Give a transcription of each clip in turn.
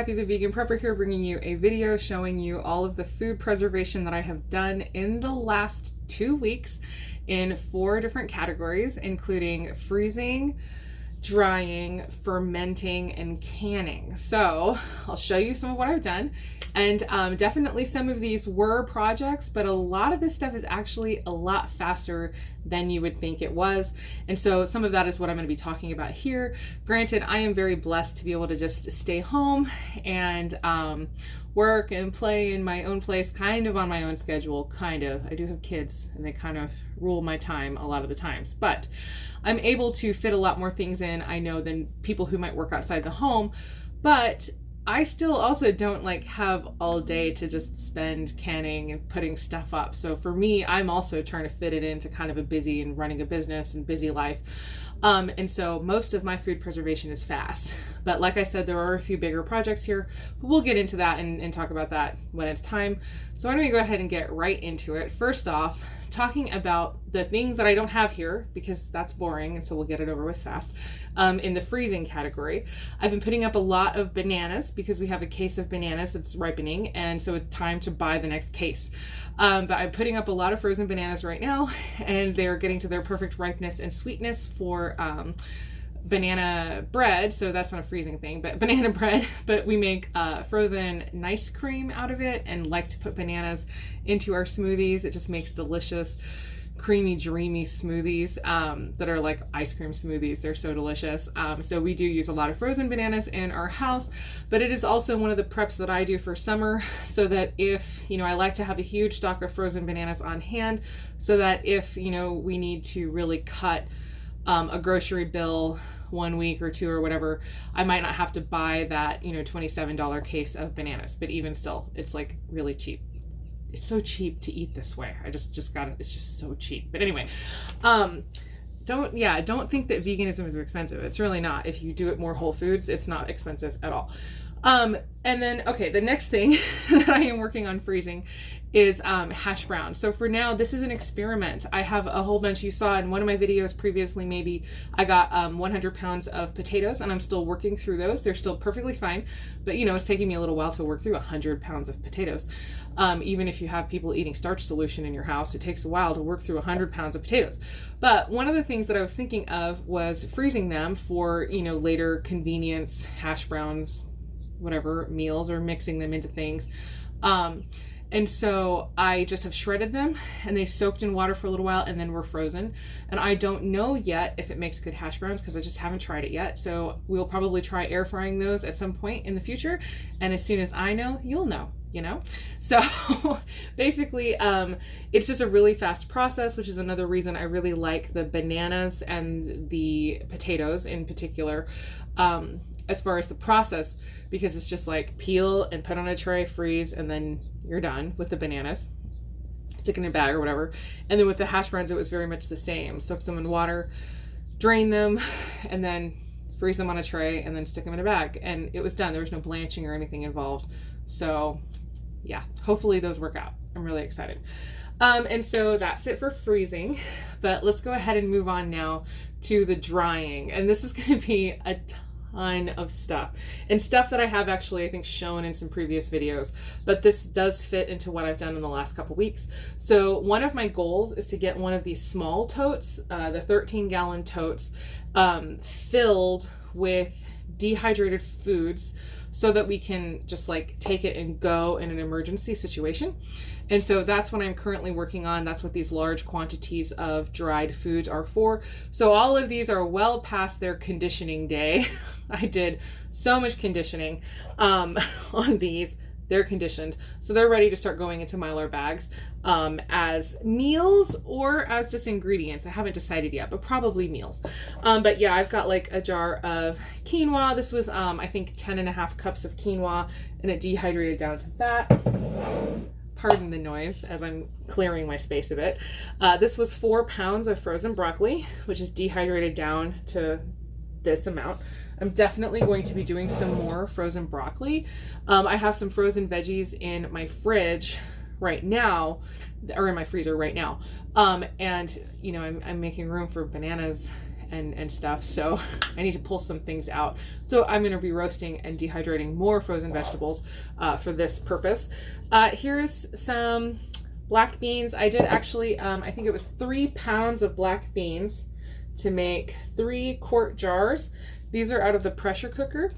Kathy the Vegan Prepper here, bringing you a video showing you all of the food preservation that I have done in the last 2 weeks in 4 different categories, including freezing, drying, fermenting, and canning. So I'll show you some of what I've done, and definitely some of these were projects, but a lot of this stuff is actually a lot faster than you would think it was. And so some of that is what I'm going to be talking about here. Granted, I am very blessed to be able to just stay home and work and play in my own place, kind of on my own schedule, kind of. I do have kids and they kind of rule my time a lot of the times, but I'm able to fit a lot more things in, I know, than people who might work outside the home. But I still also don't like have all day to just spend canning and putting stuff up. So for me, I'm also trying to fit it into kind of a busy and running a business and busy life. And so most of my food preservation is fast. But like I said, there are a few bigger projects here, but we'll get into that and talk about that when it's time. So why don't we go ahead and get right into it. First off, talking about the things that I don't have here because that's boring, and so we'll get it over with fast. In the freezing category, I've been putting up a lot of bananas because we have a case of bananas that's ripening, and so it's time to buy the next case. But I'm putting up a lot of frozen bananas right now, and they're getting to their perfect ripeness and sweetness for banana bread. So that's not a freezing thing, but banana bread. But we make frozen nice cream out of it and like to put bananas into our smoothies. It just makes delicious, creamy, dreamy smoothies that are like ice cream smoothies. They're so delicious. So we do use a lot of frozen bananas in our house, but it is also one of the preps that I do for summer, so that if, you know, I like to have a huge stock of frozen bananas on hand, so that if, you know, we need to really cut a grocery bill 1 week or 2 or whatever, I might not have to buy that, you know, $27 case of bananas, but even still, it's like really cheap. It's so cheap to eat this way. I just got it. It's just so cheap. But anyway, don't think that veganism is expensive. It's really not. If you do it more whole foods, it's not expensive at all. And then, okay, the next thing that I am working on freezing is hash browns. So for now, this is an experiment. I have a whole bunch. You saw in one of my videos previously, maybe I got 100 pounds of potatoes, and I'm still working through those. They're still perfectly fine, but you know, it's taking me a little while to work through 100 pounds of potatoes. Even if you have people eating starch solution in your house, it takes a while to work through 100 pounds of potatoes. But one of the things that I was thinking of was freezing them for, you know, later convenience, hash browns, whatever, meals, or mixing them into things. And so I just have shredded them, and they soaked in water for a little while and then were frozen. And I don't know yet if it makes good hash browns because I just haven't tried it yet. So we'll probably try air frying those at some point in the future. And as soon as I know, you'll know, you know? So basically, it's just a really fast process, which is another reason I really like the bananas and the potatoes in particular. As far as the process, because it's just like peel and put on a tray, freeze, and then you're done with the bananas, stick in a bag or whatever. And then with the hash browns, it was very much the same. Soak them in water, drain them, and then freeze them on a tray, and then stick them in a bag. And it was done. There was no blanching or anything involved. So yeah, hopefully those work out. I'm really excited. And so that's it for freezing, but let's go ahead and move on now to the drying. And this is going to be a ton of stuff, and stuff that I have actually, I think, shown in some previous videos, but this does fit into what I've done in the last couple weeks. So one of my goals is to get one of these small totes, the 13-gallon totes, filled with dehydrated foods, so that we can just like take it and go in an emergency situation. And so that's what I'm currently working on. That's what these large quantities of dried foods are for. So all of these are well past their conditioning day. I did so much conditioning on these. They're conditioned, so they're ready to start going into Mylar bags as meals or as just ingredients. I haven't decided yet, but probably meals. But yeah, I've got like a jar of quinoa. This was I think 10.5 cups of quinoa, and it dehydrated down to that. Pardon the noise as I'm clearing my space a bit. This was 4 pounds of frozen broccoli, which is dehydrated down to this amount. I'm definitely going to be doing some more frozen broccoli. I have some frozen veggies in my fridge right now, or in my freezer right now. And you know, I'm making room for bananas and stuff. So I need to pull some things out. So I'm going to be roasting and dehydrating more frozen vegetables for this purpose. Here's some black beans. I did actually, I think it was 3 pounds of black beans to make 3 quart jars. These are out of the pressure cooker.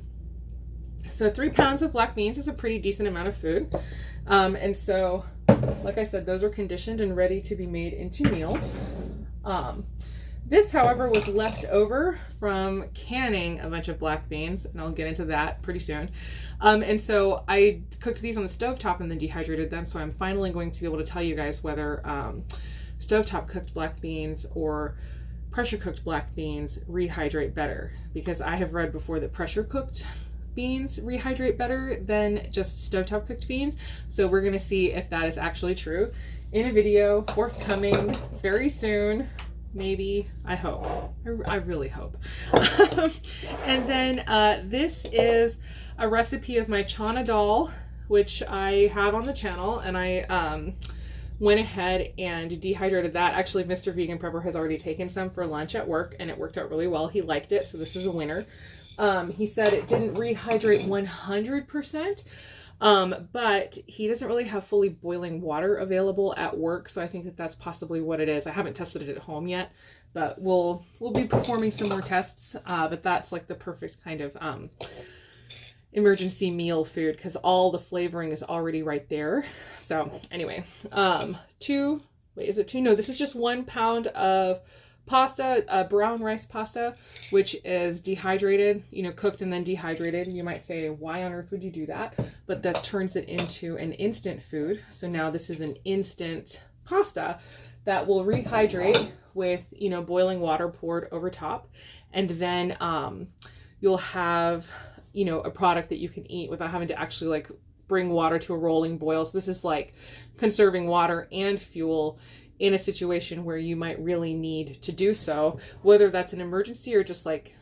So 3 pounds of black beans is a pretty decent amount of food. And so, like I said, those are conditioned and ready to be made into meals. This, however, was left over from canning a bunch of black beans, and I'll get into that pretty soon. And so I cooked these on the stovetop and then dehydrated them. So I'm finally going to be able to tell you guys whether stovetop cooked black beans or pressure cooked black beans rehydrate better, because I have read before that pressure cooked beans rehydrate better than just stovetop cooked beans. So we're gonna see if that is actually true in a video forthcoming very soon. Maybe, I hope. I really hope. And then this is a recipe of my chana dal, which I have on the channel, and I went ahead and dehydrated that. Actually, Mr. Vegan Prepper has already taken some for lunch at work, and it worked out really well. He liked it, so this is a winner. He said it didn't rehydrate 100%, but he doesn't really have fully boiling water available at work, so I think that that's possibly what it is. I haven't tested it at home yet, but we'll be performing some more tests, but that's like the perfect kind of emergency meal food, because all the flavoring is already right there. So anyway, is it 2? No, this is just 1 pound of pasta, brown rice pasta, which is dehydrated, you know, cooked and then dehydrated. You might say, why on earth would you do that? But that turns it into an instant food. So now this is an instant pasta that will rehydrate with, you know, boiling water poured over top. And then you'll have, you know, a product that you can eat without having to actually like bring water to a rolling boil. So this is like conserving water and fuel in a situation where you might really need to do so, whether that's an emergency or just like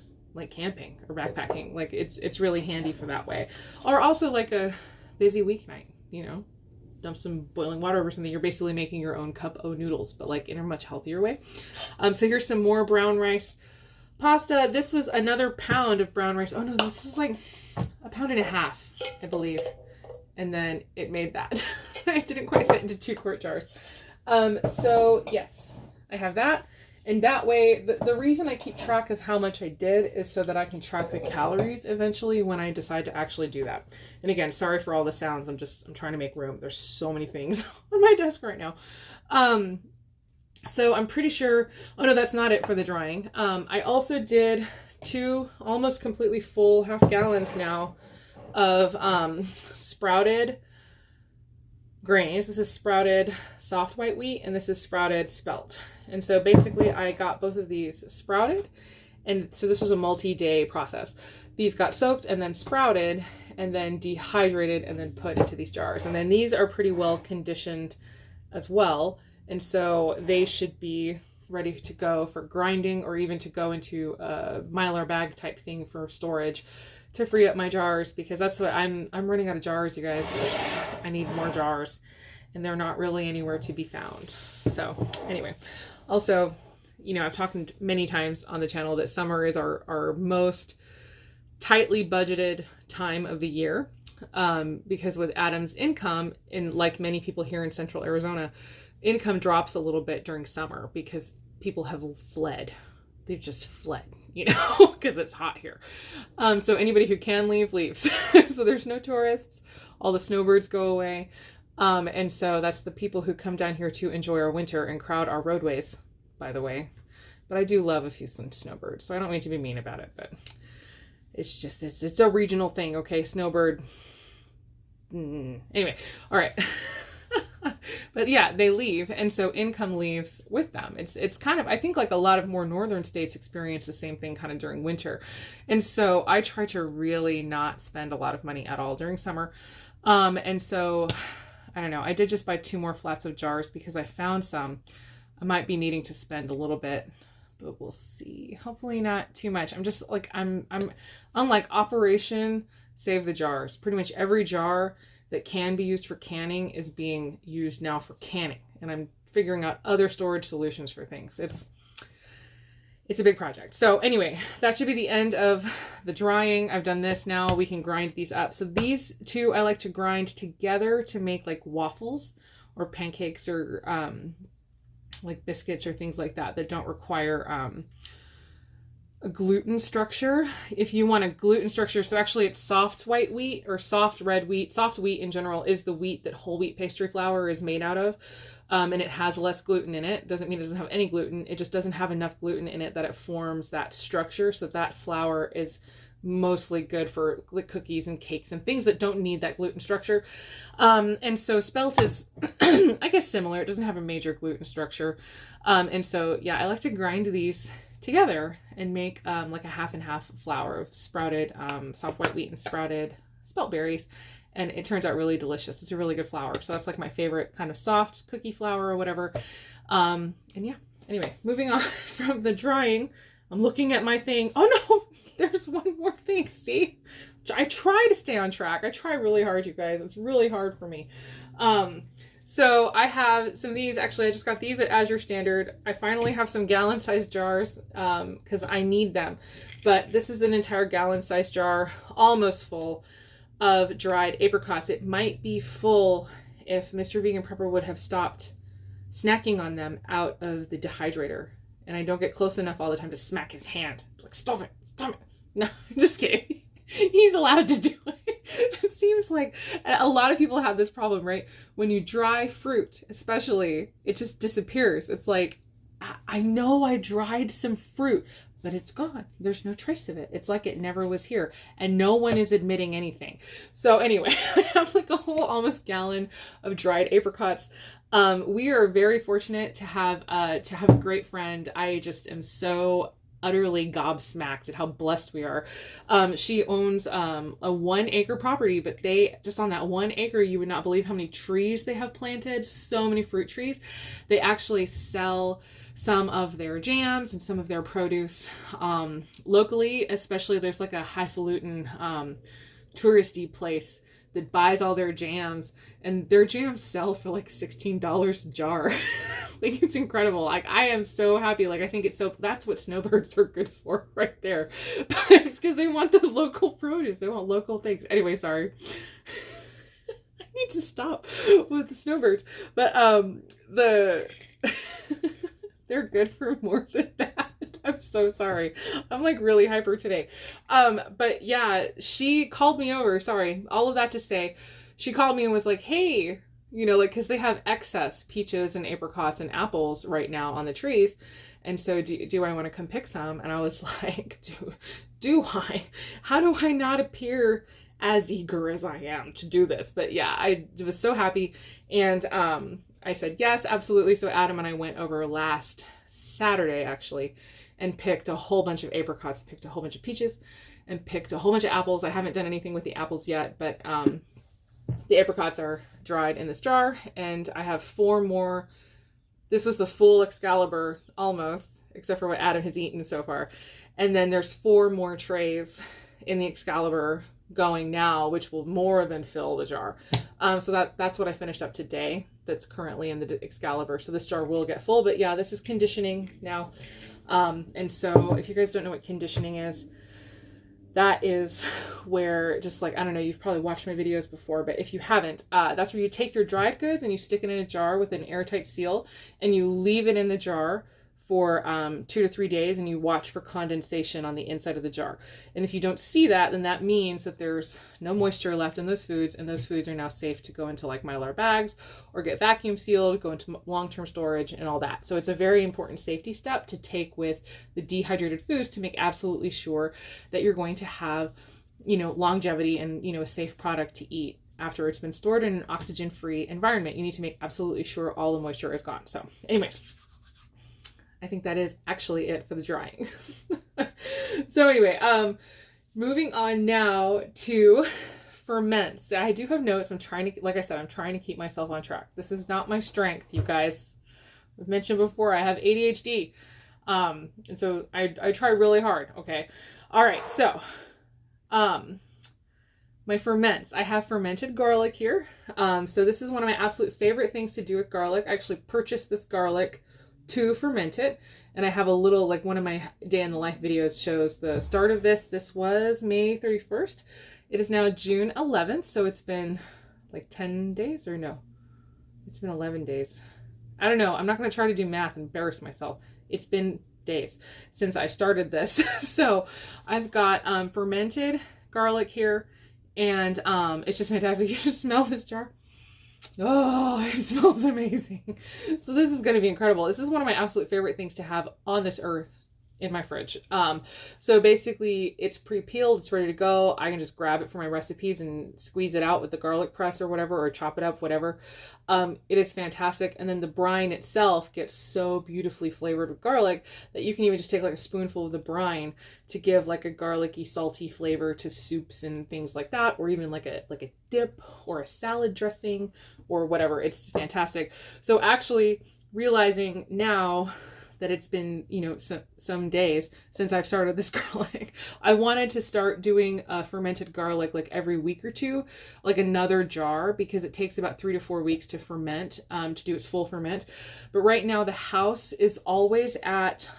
camping or backpacking. Like it's really handy for that way. Or also like a busy weeknight, you know, dump some boiling water over something. You're basically making your own cup of noodles, but like in a much healthier way. So here's some more brown rice pasta. This was another pound of brown rice. Oh no, this was like 1.5 pounds, I believe. And then it made that. It didn't quite fit into 2 quart jars. So yes, I have that. And that way, the reason I keep track of how much I did is so that I can track the calories eventually when I decide to actually do that. And again, sorry for all the sounds. I'm trying to make room. There's so many things on my desk right now. So I'm pretty sure, oh no, that's not it for the drying. I also did 2 almost completely full half gallons now of, sprouted grains. This is sprouted soft white wheat, and this is sprouted spelt. And so basically I got both of these sprouted, and so this was a multi-day process. These got soaked and then sprouted and then dehydrated and then put into these jars. And then these are pretty well conditioned as well. And so they should be ready to go for grinding, or even to go into a Mylar bag type thing for storage to free up my jars, because that's what I'm running out of jars, you guys. I need more jars, and they're not really anywhere to be found. So anyway, also, you know, I've talked many times on the channel that summer is our most tightly budgeted time of the year, because with Adam's income, and like many people here in Central Arizona, income drops a little bit during summer because people have fled. They've just fled, you know, because it's hot here. So anybody who can leave, leaves. So there's no tourists. All the snowbirds go away. And so that's the people who come down here to enjoy our winter and crowd our roadways, by the way. But I do love some snowbirds, so I don't mean to be mean about it, but it's just, it's a regional thing, okay? Snowbird. Anyway, all right. But yeah, they leave, and so income leaves with them. It's kind of, I think like a lot of more northern states experience the same thing kind of during winter. And so I try to really not spend a lot of money at all during summer. And so, I don't know, I did just buy 2 more flats of jars because I found some. I might be needing to spend a little bit, but we'll see. Hopefully not too much. I'm just like, I'm unlike Operation Save the Jars. Pretty much every jar that can be used for canning is being used now for canning. And I'm figuring out other storage solutions for things. it's a big project. So anyway, that should be the end of the drying. I've done this. Now we can grind these up. So these two I like to grind together to make like waffles or pancakes or like biscuits or things like that that don't require a gluten structure. If you want a gluten structure, so actually it's soft white wheat or soft red wheat. Soft wheat in general is the wheat that whole wheat pastry flour is made out of. And it has less gluten in it. Doesn't mean it doesn't have any gluten. It just doesn't have enough gluten in it that it forms that structure. So that flour is mostly good for like cookies and cakes and things that don't need that gluten structure. And so spelt is, I guess, similar. It doesn't have a major gluten structure. And so, yeah, I like to grind these together and make like a half and half flour of sprouted soft white wheat and sprouted spelt berries. And it turns out really delicious. It's a really good flour. So that's like my favorite kind of soft cookie flour or whatever. And yeah, anyway, moving on from the drying, I'm looking at my thing. Oh no, there's one more thing. See, I try to stay on track. I try really hard, you guys. It's really hard for me. So I have some of these. Actually, I just got these at Azure Standard. I finally have some gallon-sized jars because I need them. But this is an entire gallon-sized jar, almost full, of dried apricots. It might be full if Mr. Vegan Prepper would have stopped snacking on them out of the dehydrator. And I don't get close enough all the time to smack his hand. Like, stop it, stop it. No, I'm just kidding. He's allowed to do it. It seems like a lot of people have this problem, right? When you dry fruit, especially, it just disappears. It's like, I know I dried some fruit, but it's gone. There's no trace of it. It's like it never was here. And no one is admitting anything. So anyway, I have like a whole almost gallon of dried apricots. We are very fortunate to have a great friend. I just am so utterly gobsmacked at how blessed we are. She owns a 1 acre property, but they just on that 1 acre, you would not believe how many trees they have planted. So many fruit trees. They actually sell some of their jams and some of their produce locally. Especially there's like a highfalutin touristy place that buys all their jams, and their jams sell for like $16 a jar. Like, it's incredible. Like, I am so happy. Like, I think it's so, that's what snowbirds are good for right there. But it's because they want the local produce. They want local things. Anyway, sorry. I need to stop with the snowbirds. But they're good for more than that. I'm so sorry. I'm like really hyper today. But yeah, she called me over. Sorry. All of that to say, she called me and was like, hey, you know, like, cause they have excess peaches and apricots and apples right now on the trees. And so do I want to come pick some? And I was like, do I? How do I not appear as eager as I am to do this? But yeah, I was so happy. And, I said, yes, absolutely. So Adam and I went over last Saturday actually and picked a whole bunch of apricots, picked a whole bunch of peaches, and picked a whole bunch of apples. I haven't done anything with the apples yet, but the apricots are dried in this jar, and I have 4 more. This was the full Excalibur almost, except for what Adam has eaten so far. And then there's 4 more trays in the Excalibur going now, which will more than fill the jar. So that's what I finished up today. That's currently in the Excalibur. So this jar will get full, but yeah, this is conditioning now. And so if you guys don't know what conditioning is, that is where, just like, I don't know, you've probably watched my videos before, but if you haven't, that's where you take your dried goods and you stick it in a jar with an airtight seal, and you leave it in the jar for 2 to 3 days, and you watch for condensation on the inside of the jar. And if you don't see that, then that means that there's no moisture left in those foods, and those foods are now safe to go into like Mylar bags or get vacuum sealed, go into long-term storage and all that. So it's a very important safety step to take with the dehydrated foods to make absolutely sure that you're going to have, you know, longevity and, you know, a safe product to eat after it's been stored in an oxygen-free environment. You need to make absolutely sure all the moisture is gone. So anyway, I think that is actually it for the drying. So anyway, moving on now to ferments. I do have notes. I'm trying to, like I said, I'm trying to keep myself on track. This is not my strength, you guys. I've mentioned before, I have ADHD. And so I try really hard. Okay. All right. So, my ferments. I have fermented garlic here. So this is one of my absolute favorite things to do with garlic. I actually purchased this garlic to ferment it. And I have a little, like one of my day in the life videos shows the start of this. This was May 31st. It is now June 11th. So it's been like 10 days or no, it's been 11 days. I don't know. I'm not going to try to do math and embarrass myself. It's been days since I started this. So I've got fermented garlic here, and it's just fantastic. You just smell this jar. Oh, it smells amazing. So this is going to be incredible. This is one of my absolute favorite things to have on this earth in my fridge. So basically it's pre-peeled, it's ready to go. I can just grab it for my recipes and squeeze it out with the garlic press or whatever, or chop it up, whatever. It is fantastic. And then the brine itself gets so beautifully flavored with garlic that you can even just take like a spoonful of the brine to give like a garlicky, salty flavor to soups and things like that, or even like a dip or a salad dressing or whatever. It's fantastic. So actually realizing now that it's been, you know, some days since I've started this garlic, I wanted to start doing fermented garlic like every week or two, like another jar, because it takes about 3 to 4 weeks to ferment, to do its full ferment. But right now the house is always at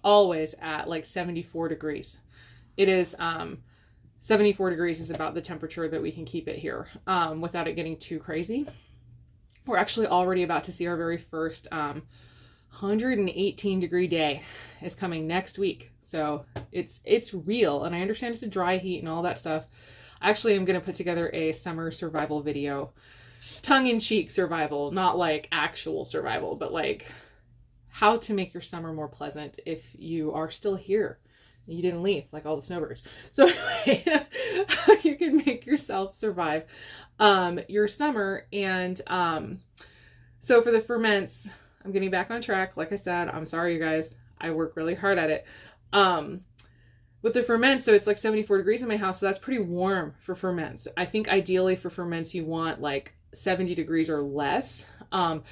like 74 degrees. It is 74 degrees is about the temperature that we can keep it here without it getting too crazy. We're actually already about to see our very first 118 degree day is coming next week. So it's real, and I understand it's a dry heat and all that stuff. Actually, I'm going to put together a summer survival video, tongue-in-cheek survival, not like actual survival, but like how to make your summer more pleasant if you are still here. You didn't leave like all the snowbirds. So anyway, you can make yourself survive your summer. And so for the ferments, I'm getting back on track. Like I said, I'm sorry, you guys. I work really hard at it. With the ferments, so it's like 74 degrees in my house, so that's pretty warm for ferments. I think ideally for ferments, you want like 70 degrees or less. And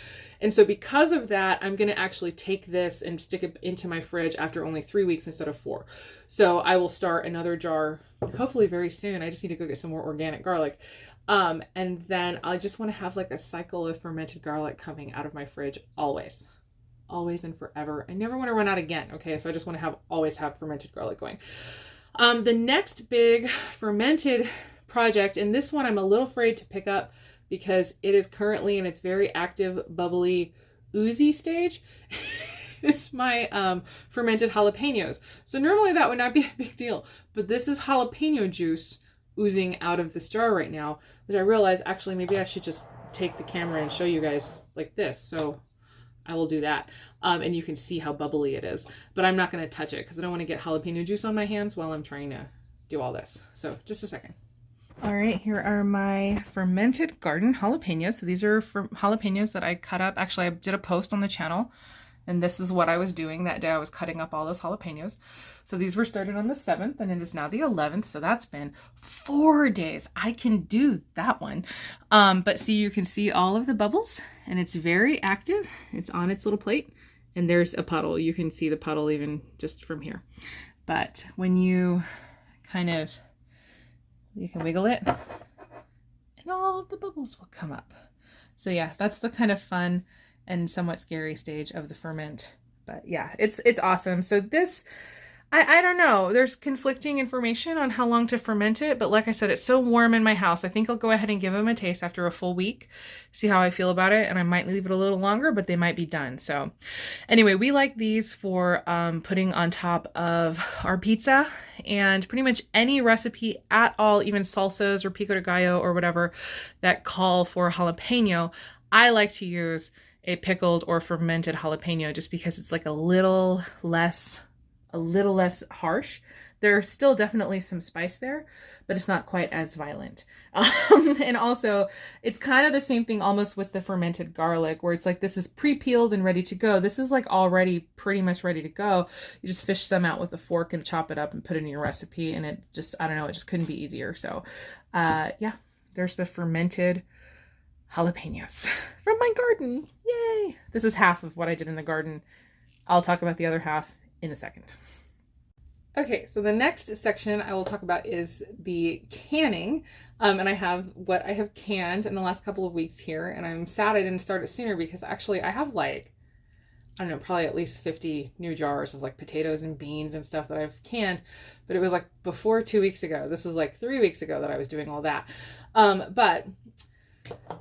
so because of that, I'm going to actually take this and stick it into my fridge after only 3 weeks instead of 4. So I will start another jar, hopefully very soon. I just need to go get some more organic garlic. And then I just want to have like a cycle of fermented garlic coming out of my fridge always and forever. I never want to run out again. Okay. So I just want to always have fermented garlic going. The next big fermented project, and this one I'm a little afraid to pick up because it is currently in its very active, bubbly, oozy stage. It's my fermented jalapenos. So normally that would not be a big deal, but this is jalapeno juice oozing out of this jar right now, which I realized actually maybe I should just take the camera and show you guys like this. So I will do that. And you can see how bubbly it is, but I'm not going to touch it because I don't want to get jalapeno juice on my hands while I'm trying to do all this. So just a second. All right, here are my fermented garden jalapenos. So these are jalapenos that I cut up. Actually, I did a post on the channel, and this is what I was doing that day. I was cutting up all those jalapenos. So these were started on the 7th, and it is now the 11th. So that's been 4 days. I can do that one. But see, you can see all of the bubbles, and it's very active. It's on its little plate, and there's a puddle. You can see the puddle even just from here. But when you you can wiggle it, and all of the bubbles will come up. So yeah, that's the kind of fun and somewhat scary stage of the ferment. But yeah, it's awesome. So this, I don't know, there's conflicting information on how long to ferment it, but like I said, it's so warm in my house. I think I'll go ahead and give them a taste after a full week, see how I feel about it, and I might leave it a little longer, but they might be done. So anyway, we like these for putting on top of our pizza and pretty much any recipe at all, even salsas or pico de gallo or whatever that call for jalapeno. I like to use a pickled or fermented jalapeno just because it's like a little less harsh. There's still definitely some spice there, but it's not quite as violent. And also, it's kind of the same thing almost with the fermented garlic, where it's like this is pre-peeled and ready to go. This is like already pretty much ready to go. You just fish some out with a fork and chop it up and put it in your recipe, and it just, I don't know, it just couldn't be easier. So yeah, there's the fermented jalapenos from my garden. Yay! This is half of what I did in the garden. I'll talk about the other half in a second. Okay, so the next section I will talk about is the canning. And I have what I have canned in the last couple of weeks here, and I'm sad I didn't start it sooner because actually I have like I don't know, probably at least 50 new jars of like potatoes and beans and stuff that I've canned. But it was like before 2 weeks ago. This is like 3 weeks ago that I was doing all that. But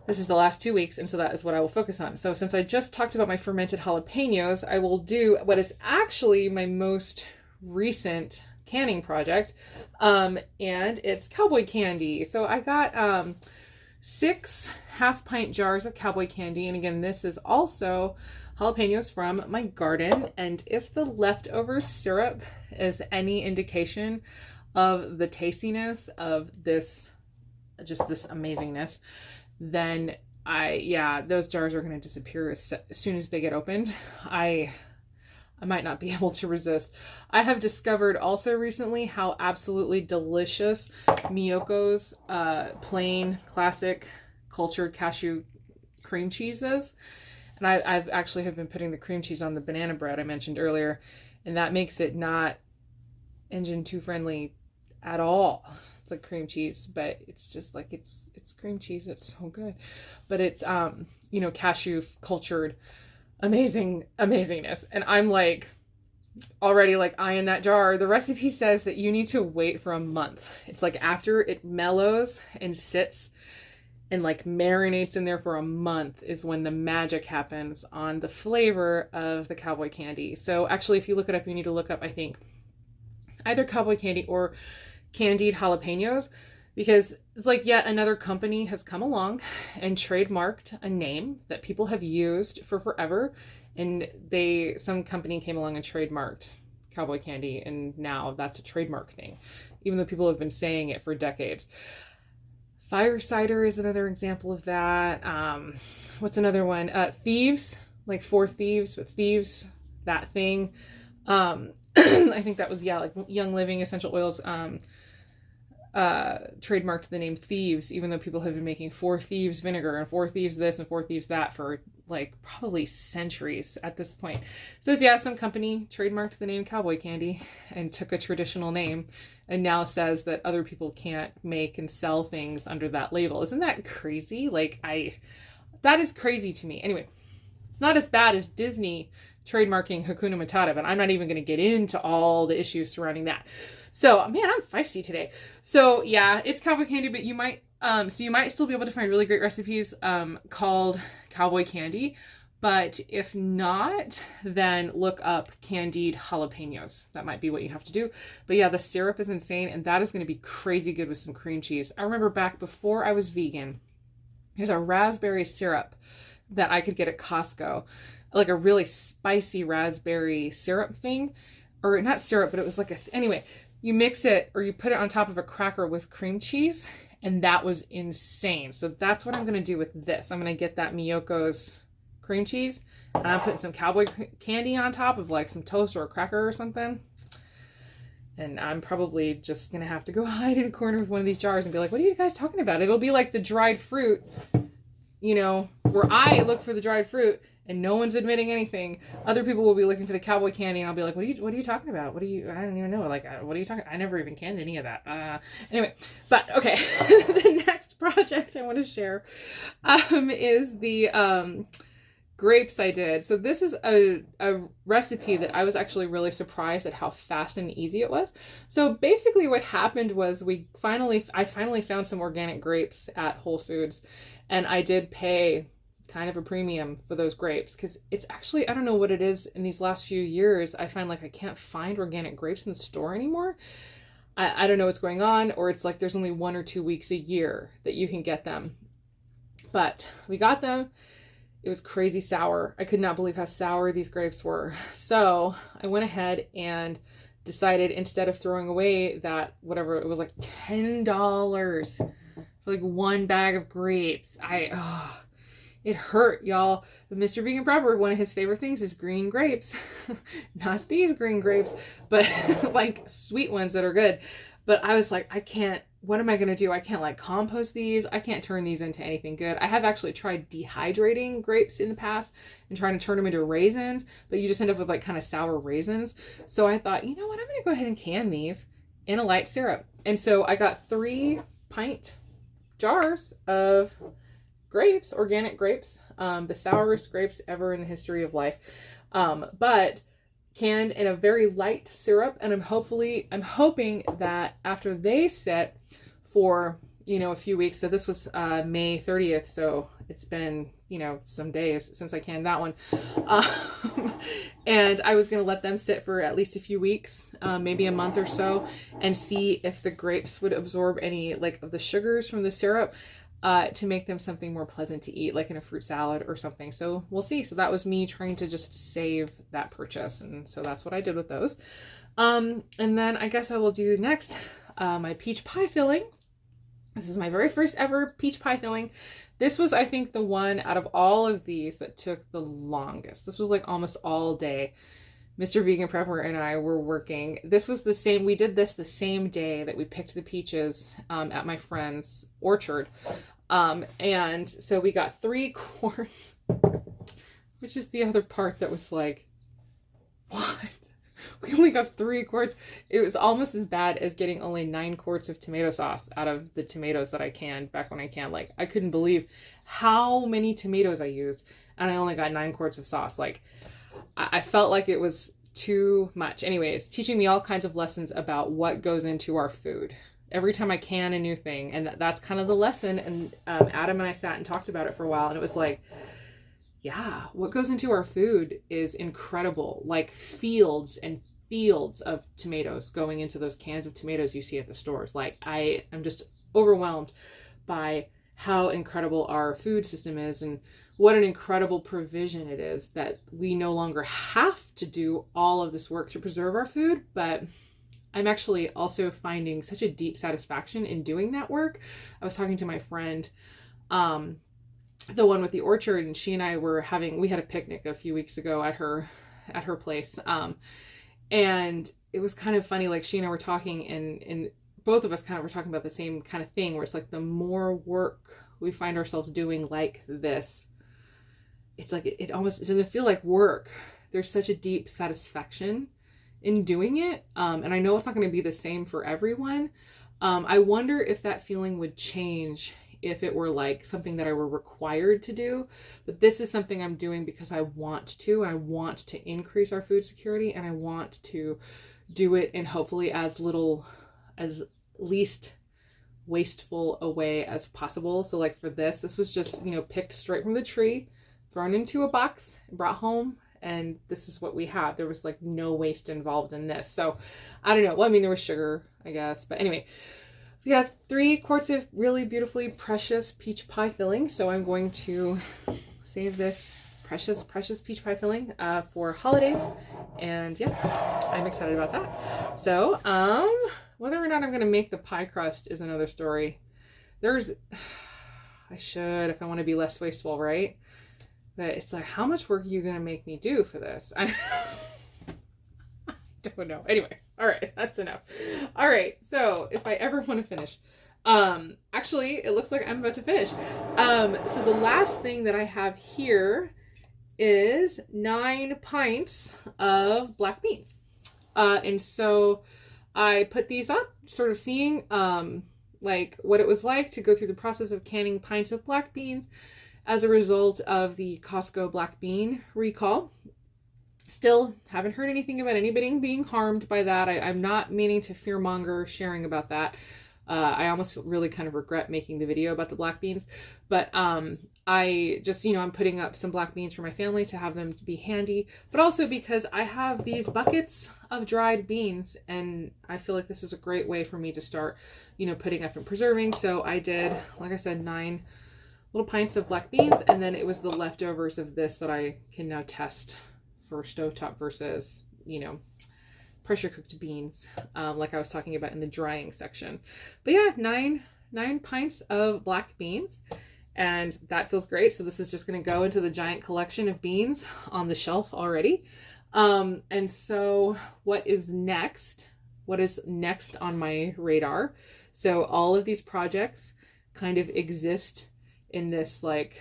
this is the last 2 weeks, and so that is what I will focus on. So since I just talked about my fermented jalapenos, I will do what is actually my most recent canning project, and it's Cowboy Candy. So I got 6 half-pint jars of Cowboy Candy, and again, this is also jalapenos from my garden. And if the leftover syrup is any indication of the tastiness of this, just this amazingness, then those jars are going to disappear as soon as they get opened. I might not be able to resist. I have discovered also recently how absolutely delicious Miyoko's plain classic cultured cashew cream cheese is. And I've actually have been putting the cream cheese on the banana bread I mentioned earlier, and that makes it not engine 2 friendly at all, the cream cheese. But it's just like, it's cream cheese. It's so good. But it's, you know, cashew cultured amazingness. And I'm like already like eyeing that jar. The recipe says that you need to wait for a month. It's like after it mellows and sits and like marinates in there for a month is when the magic happens on the flavor of the Cowboy Candy. So actually, if you look it up, you need to look up, I think, either Cowboy Candy or candied jalapenos, because it's like yet another company has come along and trademarked a name that people have used for forever. And some company came along and trademarked Cowboy Candy, and now that's a trademark thing, even though people have been saying it for decades. Fire cider is another example of that. What's another one? Thieves, like 4 Thieves with Thieves, that thing. I think that was, like Young Living Essential Oils trademarked the name Thieves, even though people have been making 4 Thieves vinegar and 4 Thieves this and 4 Thieves that for like probably centuries at this point. So some company trademarked the name Cowboy Candy and took a traditional name and now says that other people can't make and sell things under that label. Isn't that crazy? Like that is crazy to me. Anyway, it's not as bad as Disney trademarking Hakuna Matata, but I'm not even going to get into all the issues surrounding that. So, man, I'm feisty today. So, it's Cowboy Candy, but you might still be able to find really great recipes called Cowboy Candy. But if not, then look up candied jalapenos. That might be what you have to do. But the syrup is insane, and that is going to be crazy good with some cream cheese. I remember back before I was vegan, there's a raspberry syrup that I could get at Costco, like a really spicy raspberry syrup thing, or not syrup, but it was like anyway, you mix it or you put it on top of a cracker with cream cheese, and that was insane. So that's what I'm going to do with this. I'm going to get that Miyoko's cream cheese, and I'm putting some Cowboy Candy on top of like some toast or a cracker or something. And I'm probably just going to have to go hide in a corner with one of these jars and be like, what are you guys talking about? It'll be like the dried fruit, you know, where I look for the dried fruit and no one's admitting anything. Other people will be looking for the Cowboy Candy, and I'll be like, what are you talking about? I don't even know. Like, what are you talking? I never even canned any of that. Anyway, but okay. The next project I want to share is the grapes I did. So this is a recipe that I was actually really surprised at how fast and easy it was. So basically what happened was I finally found some organic grapes at Whole Foods, and I did pay kind of a premium for those grapes, because it's actually, I don't know what it is in these last few years, I find like I can't find organic grapes in the store anymore. I don't know what's going on, or it's like there's only 1 or 2 weeks a year that you can get them. But we got them. It was crazy sour. I could not believe how sour these grapes were. So I went ahead and decided, instead of throwing away that, whatever, it was like $10 for like 1 bag of grapes. It hurt, y'all. But Mr. Vegan Prepper, one of his favorite things is green grapes. Not these green grapes, but like sweet ones that are good. But I was like, what am I going to do? I can't like compost these. I can't turn these into anything good. I have actually tried dehydrating grapes in the past and trying to turn them into raisins, but you just end up with like kind of sour raisins. So I thought, you know what? I'm going to go ahead and can these in a light syrup. And so I got 3 pint jars of grapes, organic grapes, the sourest grapes ever in the history of life. But canned in a very light syrup. And I'm hoping that after they sit for, a few weeks. So this was May 30th. So it's been, some days since I canned that one. And I was going to let them sit for at least a few weeks, maybe a month or so, and see if the grapes would absorb any of the sugars from the syrup, to make them something more pleasant to eat, like in a fruit salad or something. So we'll see. So that was me trying to just save that purchase. And so that's what I did with those. And then I guess I will do next, my peach pie filling. This is my very first ever peach pie filling. This was, I think, the one out of all of these that took the longest. This was almost all day. Mr. Vegan Prepper and I were working. This was the same, we did this the same day that we picked the peaches at my friend's orchard. And so we got 3 quarts, which is the other part that was what? We only got 3 quarts. It was almost as bad as getting only 9 quarts of tomato sauce out of the tomatoes that I canned back when I canned. I couldn't believe how many tomatoes I used, and I only got 9 quarts of sauce. I felt like it was too much. Anyways, teaching me all kinds of lessons about what goes into our food. Every time I can a new thing, and that's kind of the lesson. And Adam and I sat and talked about it for a while, and it was yeah, what goes into our food is incredible. Fields and fields of tomatoes going into those cans of tomatoes you see at the stores. I'm just overwhelmed by how incredible our food system is, and what an incredible provision it is that we no longer have to do all of this work to preserve our food. But I'm actually also finding such a deep satisfaction in doing that work. I was talking to my friend, the one with the orchard, and she and I we had a picnic a few weeks ago at her place. And it was kind of funny, she and I were talking, and both of us kind of were talking about the same kind of thing, where it's the more work we find ourselves doing like this, it's it almost doesn't feel like work. There's such a deep satisfaction in doing it. And I know it's not going to be the same for everyone. I wonder if that feeling would change if it were something that I were required to do. But this is something I'm doing because I want to. I want to increase our food security, and I want to do it in hopefully as least wasteful a way as possible. So for this was just, picked straight from the tree, thrown into a box, brought home, and this is what we had. There was no waste involved in this. So I don't know. Well, I mean, there was sugar, I guess, but anyway. We have 3 quarts of really beautifully precious peach pie filling. So I'm going to save this precious peach pie filling for holidays. And yeah, I'm excited about that. So whether or not I'm going to make the pie crust is another story. I should, if I want to be less wasteful, right? But it's how much work are you going to make me do for this? I don't know. Anyway. All right, that's enough. All right, so if I ever want to finish, actually, it looks like I'm about to finish. So the last thing that I have here is 9 pints of black beans. And so I put these up, sort of seeing what it was like to go through the process of canning pints of black beans as a result of the Costco black bean recall. Still haven't heard anything about anybody being harmed by that. I'm not meaning to fearmonger sharing about that. I almost really kind of regret making the video about the black beans, but I just, I'm putting up some black beans for my family to have them to be handy, but also because I have these buckets of dried beans, and I feel like this is a great way for me to start, putting up and preserving. So I did, like I said, 9 little pints of black beans, and then it was the leftovers of this that I can now test for stovetop versus, pressure cooked beans, like I was talking about in the drying section. But yeah, 9 pints of black beans, and that feels great. So this is just going to go into the giant collection of beans on the shelf already. And so what is next? What is next on my radar? So all of these projects kind of exist in this, I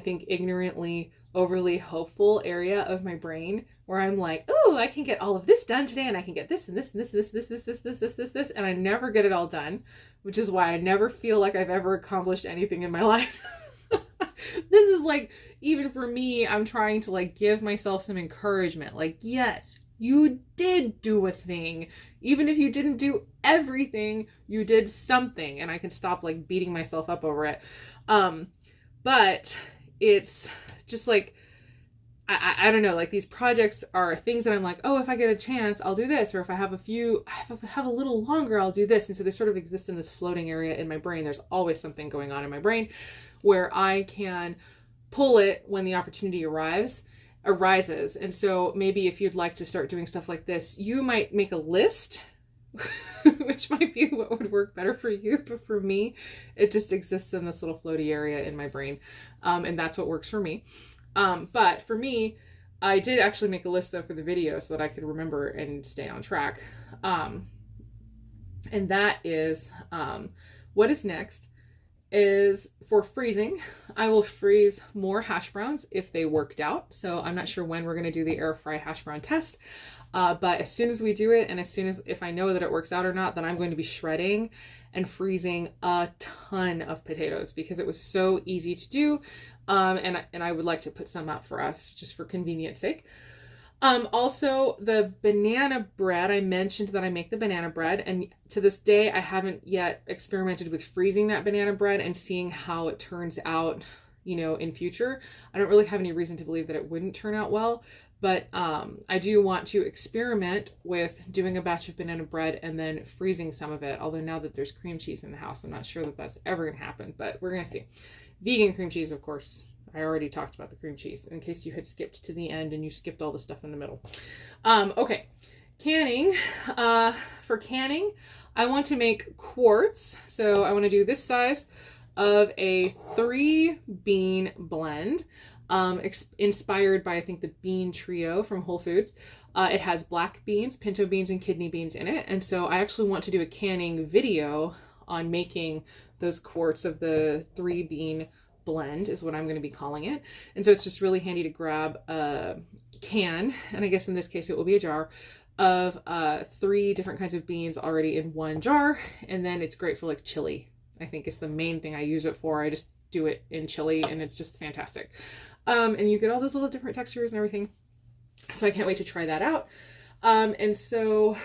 think ignorantly overly hopeful area of my brain where I'm oh, I can get all of this done today, and I can get this and this and this and this, and I never get it all done, which is why I never feel like I've ever accomplished anything in my life. This is even for me, I'm trying to like give myself some encouragement. Like, yes, you did do a thing. Even if you didn't do everything, you did something, and I can stop like beating myself up over it. But it's just like, I don't know, like these projects are things that I'm like, oh, if I get a chance, I'll do this. Or if I have a little longer, I'll do this. And so they sort of exist in this floating area in my brain. There's always something going on in my brain where I can pull it when the opportunity arises. And so maybe if you'd like to start doing stuff like this, you might make a list, which might be what would work better for you. But for me, it just exists in this little floaty area in my brain. And that's what works for me. But for me, I did actually make a list though for the video so that I could remember and stay on track. And that is, what is next is for freezing. I will freeze more hash browns if they worked out. So I'm not sure when we're going to do the air fry hash brown test. But as soon as we do it, and as soon as, if I know that it works out or not, then I'm going to be shredding and freezing a ton of potatoes because it was so easy to do. And I would like to put some out for us just for convenience sake. Also the banana bread, I mentioned that I make the banana bread, and to this day, I haven't yet experimented with freezing that banana bread and seeing how it turns out, you know, in future. I don't really have any reason to believe that it wouldn't turn out well, but I do want to experiment with doing a batch of banana bread and then freezing some of it. Although now that there's cream cheese in the house, I'm not sure that that's ever going to happen, but we're going to see. Vegan cream cheese, of course. I already talked about the cream cheese in case you had skipped to the end and you skipped all the stuff in the middle. Okay, canning. For canning, I want to make quarts. So I want to do this size of a 3-bean blend, inspired by, I think, the bean trio from Whole Foods. It has black beans, pinto beans, and kidney beans in it. And so I actually want to do a canning video on making those quarts of the 3-bean blend is what I'm going to be calling it. And so it's just really handy to grab a can, and I guess in this case it will be a jar, of 3 different kinds of beans already in one jar. And then it's great for like chili. I think is the main thing I use it for. I just do it in chili and it's just fantastic. And you get all those little different textures and everything. So I can't wait to try that out. And so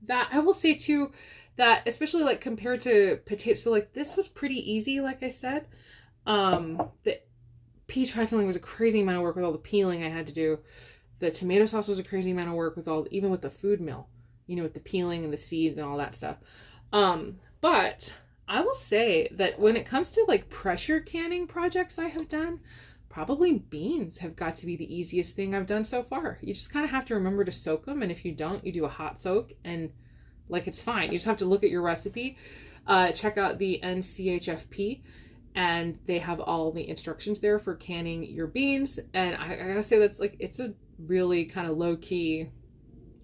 that I will say too, that especially like compared to potatoes, so like this was pretty easy, like I said. The peach pie filling was a crazy amount of work with all the peeling I had to do. The tomato sauce was a crazy amount of work with even with the food mill, you know, with the peeling and the seeds and all that stuff. But I will say that when it comes to like pressure canning projects I have done, probably beans have got to be the easiest thing I've done so far. You just kind of have to remember to soak them. And if you don't, you do a hot soak and like, it's fine. You just have to look at your recipe, check out the NCHFP, and they have all the instructions there for canning your beans. And I gotta say, that's like, it's a really kind of low key,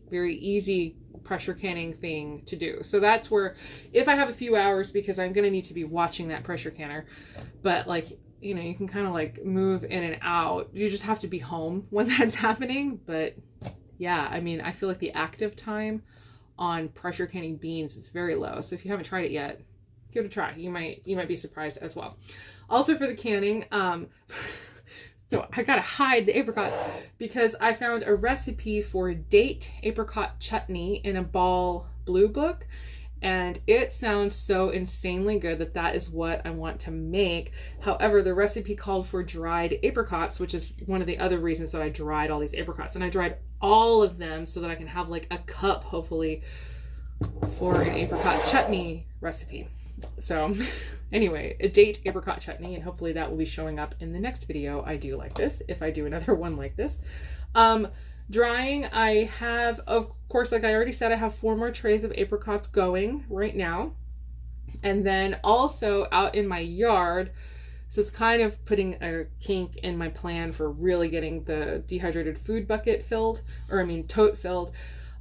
very easy pressure canning thing to do. So that's where, if I have a few hours, because I'm gonna need to be watching that pressure canner, but like, you know, you can kind of like move in and out. You just have to be home when that's happening. But yeah, I mean, I feel like the active time on pressure canning beans is very low. So if you haven't tried it yet, give it a try. You might be surprised as well. Also for the canning, so I gotta hide the apricots because I found a recipe for date apricot chutney in a Ball Blue book, and it sounds so insanely good that that is what I want to make. However, the recipe called for dried apricots, which is one of the other reasons that I dried all these apricots, and I dried all of them so that I can have like a cup, hopefully, for an apricot chutney recipe. So anyway, a date apricot chutney, and hopefully that will be showing up in the next video I do like this, if I do another one like this. Drying, I have, of course, like I already said, I have 4 more trays of apricots going right now. And then also out in my yard, so it's kind of putting a kink in my plan for really getting the dehydrated food bucket filled, or I mean tote filled.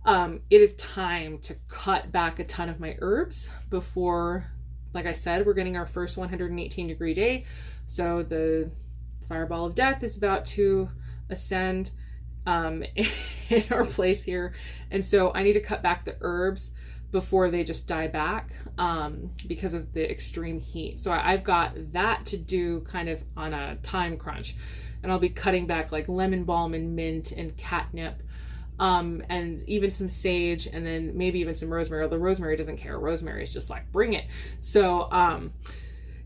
It is time to cut back a ton of my herbs before, like I said, we're getting our first 118-degree day. So the fireball of death is about to ascend in our place here. And so I need to cut back the herbs before they just die back because of the extreme heat. So I've got that to do kind of on a time crunch. and I'll be cutting back like lemon balm and mint and catnip, and even some sage, and then maybe even some rosemary. Although rosemary doesn't care. Rosemary is just like, bring it. So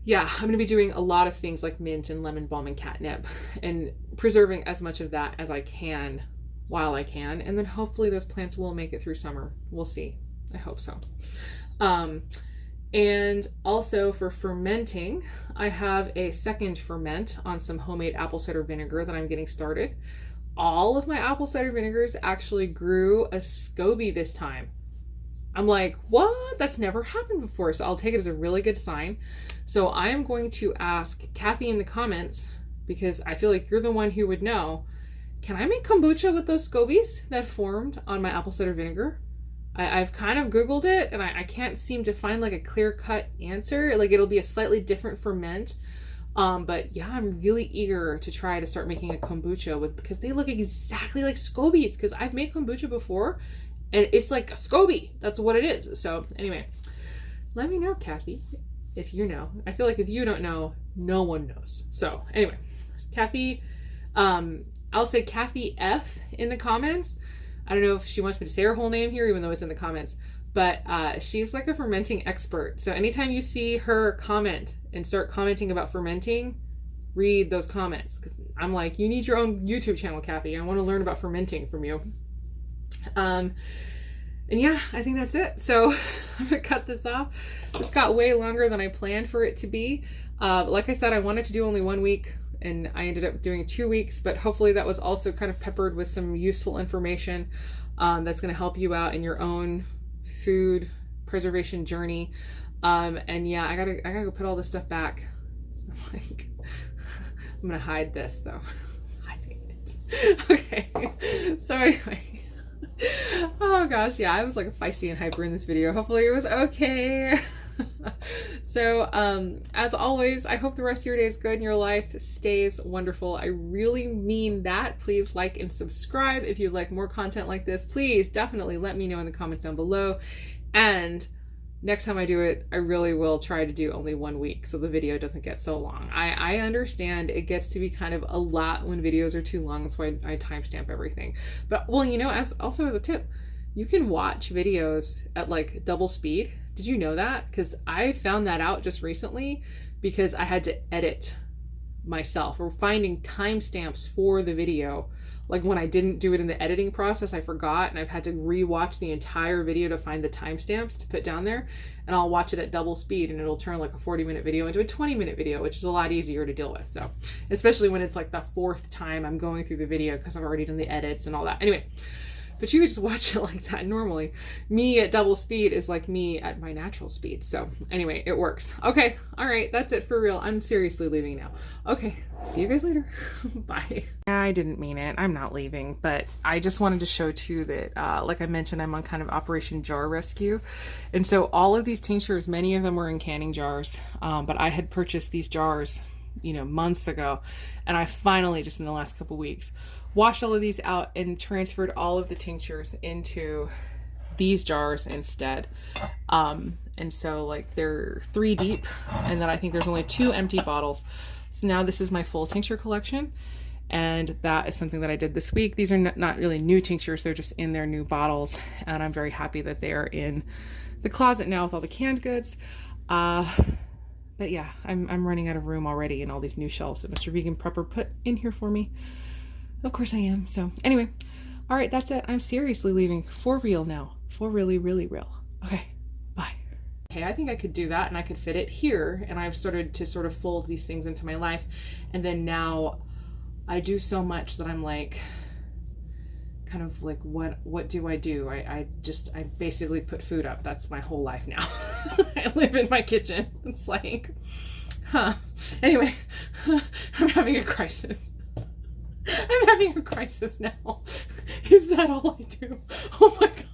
yeah, I'm gonna be doing a lot of things like mint and lemon balm and catnip, and preserving as much of that as I can while I can, and then hopefully those plants will make it through summer. We'll see. I hope so. And also for fermenting, I have a second ferment on some homemade apple cider vinegar that I'm getting started. All of my apple cider vinegars actually grew a SCOBY this time. I'm like, what? That's never happened before. So I'll take it as a really good sign. So I am going to ask Kathy in the comments, because I feel like you're the one who would know, can I make kombucha with those SCOBYs that formed on my apple cider vinegar? I've kind of Googled it, and I can't seem to find like a clear-cut answer. Like, it'll be a slightly different ferment. But yeah, I'm really eager to try to start making a kombucha with, because they look exactly like SCOBYs, because I've made kombucha before, and it's like a SCOBY. That's what it is. So anyway, let me know, Kathy, if you know. I feel like if you don't know, no one knows. So anyway, Kathy, I'll say Kathy F in the comments. I don't know if she wants me to say her whole name here, even though it's in the comments, but she's like a fermenting expert. So anytime you see her comment and start commenting about fermenting, read those comments, because I'm like, you need your own YouTube channel, Kathy. I want to learn about fermenting from you. And yeah, I think that's it. So I'm gonna cut this off. This got way longer than I planned for it to be. Like I said, I wanted to do only 1 week, and I ended up doing 2 weeks, but hopefully that was also kind of peppered with some useful information that's going to help you out in your own food preservation journey. And yeah, I gotta go put all this stuff back. Like, I'm gonna hide this though. Hiding it. Okay. So anyway. Oh gosh, yeah, I was like feisty and hyper in this video. Hopefully it was okay. So as always, I hope the rest of your day is good and your life stays wonderful. I really mean that. Please like and subscribe if you'd like more content like this. Please definitely let me know in the comments down below, and next time I do it, I really will try to do only 1 week so the video doesn't get so long. I understand it gets to be kind of a lot when videos are too long. That's why I timestamp everything. But well, you know, also as a tip, you can watch videos at like double speed. Did you know that? Because I found that out just recently, because I had to edit myself, or finding timestamps for the video. Like when I didn't do it in the editing process, I forgot, and I've had to rewatch the entire video to find the timestamps to put down there. And I'll watch it at double speed, and it'll turn like a 40-minute video into a 20-minute video, which is a lot easier to deal with. So, especially when it's like the 4th time I'm going through the video because I've already done the edits and all that. Anyway, but you could just watch it like that normally. Me at double speed is like me at my natural speed. So anyway, it works. Okay, all right, that's it for real. I'm seriously leaving now. Okay, see you guys later. Bye. I didn't mean it. I'm not leaving, but I just wanted to show too that, like I mentioned, I'm on kind of Operation Jar Rescue. And so all of these tinctures, many of them were in canning jars, but I had purchased these jars, you know, months ago. And I finally, just in the last couple weeks, washed all of these out and transferred all of the tinctures into these jars instead. And so like they're 3 deep, and then I think there's only 2 empty bottles. So now this is my full tincture collection, and that is something that I did this week. These are not really new tinctures, they're just in their new bottles, and I'm very happy that they are in the closet now with all the canned goods. But yeah, I'm running out of room already in all these new shelves that Mr. Vegan Prepper put in here for me. Of course I am. So anyway, all right, that's it. I'm seriously leaving for real now. For really, really real. Okay, bye. Okay, I think I could do that, and I could fit it here, and I've started to sort of fold these things into my life. And then now I do so much that I'm like, kind of like, what do I do? I basically put food up. That's my whole life now. I live in my kitchen. It's like, anyway, I'm having a crisis. I'm having a crisis now. Is that all I do? Oh my God.